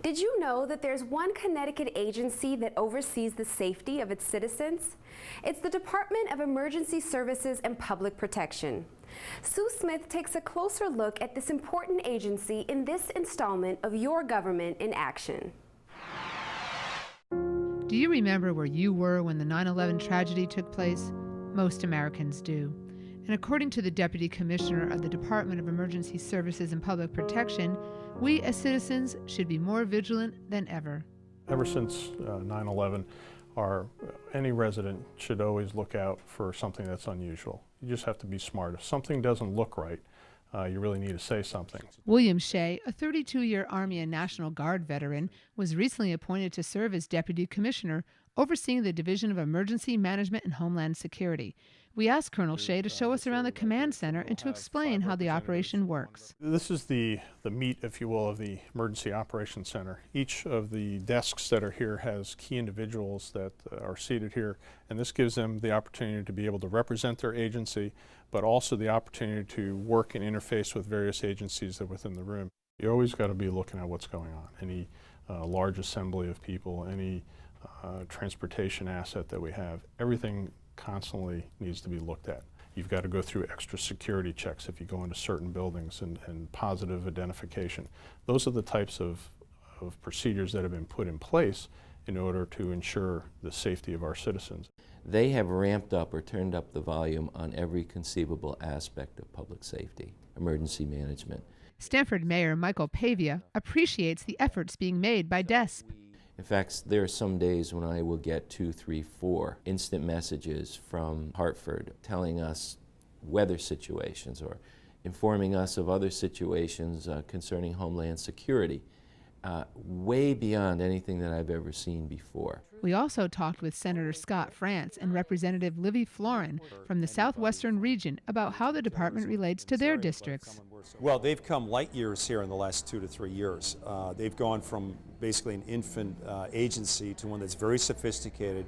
Did you know that there's one Connecticut agency that oversees the safety of its citizens? It's the Department of Emergency Services and Public Protection. Sue Smith takes a closer look at this important agency in this installment of Your Government in Action. Do you remember where you were when the 9/11 tragedy took place? Most Americans do. And according to the Deputy Commissioner of the Department of Emergency Services and Public Protection, we as citizens should be more vigilant than ever. Ever since 9/11, any resident should always look out for something that's unusual. You just have to be smart. If something doesn't look right, you really need to say something. William Shea, a 32-year Army and National Guard veteran, was recently appointed to serve as Deputy Commissioner, overseeing the Division of Emergency Management and Homeland Security. We asked Colonel Shea to show us around the command center and to explain how the operation works. This is the meat, if you will, of the Emergency Operations Center. Each of the desks that are here has key individuals that are seated here, and this gives them the opportunity to be able to represent their agency, but also the opportunity to work and interface with various agencies that are within the room. You always got to be looking at what's going on. Any large assembly of people, any transportation asset that we have, everything constantly needs to be looked at. You've got to go through extra security checks if you go into certain buildings and positive identification. Those are the types of procedures that have been put in place in order to ensure the safety of our citizens. They have ramped up or turned up the volume on every conceivable aspect of public safety, emergency management. Stamford Mayor Michael Pavia appreciates the efforts being made by DESPP. In fact, there are some days when I will get 2, 3, 4 instant messages from Hartford telling us weather situations or informing us of other situations concerning Homeland Security, way beyond anything that I've ever seen before. We also talked with Senator Scott France and Representative Floren from the Southwestern region about how the department relates to their districts. Well, they've come light years here in the last 2 to 3 years. They've gone from basically an infant agency to one that's very sophisticated,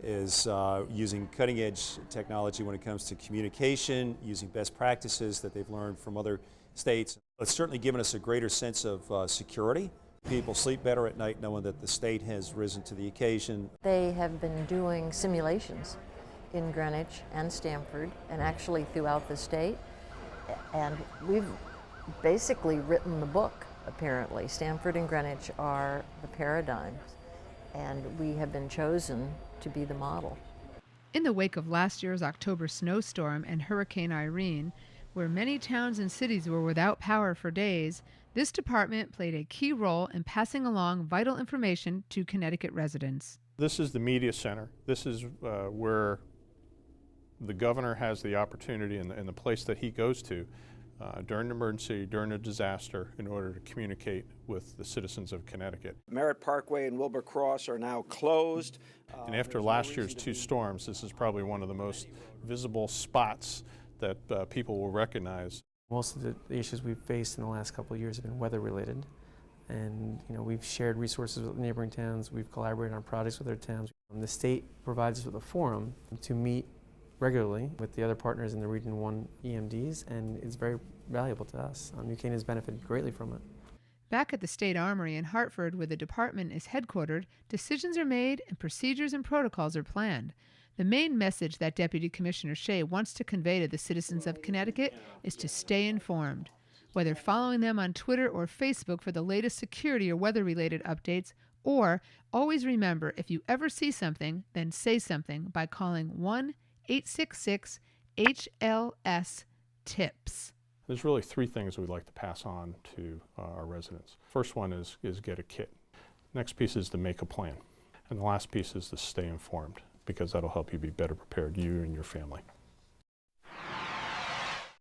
is using cutting-edge technology when it comes to communication, using best practices that they've learned from other states. It's certainly given us a greater sense of security. People sleep better at night knowing that the state has risen to the occasion. They have been doing simulations in Greenwich and Stamford and actually throughout the state. And we've basically written the book, apparently. Stamford and Greenwich are the paradigms, and we have been chosen to be the model. In the wake of last year's October snowstorm and Hurricane Irene, where many towns and cities were without power for days, this department played a key role in passing along vital information to Connecticut residents. This is the media center. This is where the governor has the opportunity and the place that he goes to during an emergency, during a disaster, in order to communicate with the citizens of Connecticut. Merritt Parkway and Wilbur Cross are now closed. And after last year's 2 storms, this is probably one of the most visible spots that people will recognize. Most of the issues we've faced in the last couple of years have been weather related. And we've shared resources with neighboring towns, we've collaborated on projects with other towns. The state provides us with a forum to meet regularly with the other partners in the Region 1 EMDs, and it's very valuable to us. New Canaan has benefited greatly from it. Back at the State Armory in Hartford, where the department is headquartered, decisions are made and procedures and protocols are planned. The main message that Deputy Commissioner Shea wants to convey to the citizens of Connecticut is to stay informed. Whether following them on Twitter or Facebook for the latest security or weather-related updates, or always remember, if you ever see something, then say something by calling 1-866-HLS-TIPS. There's really 3 things we'd like to pass on to our residents. First one is get a kit. Next piece is to make a plan. And the last piece is to stay informed, because that'll help you be better prepared, you and your family.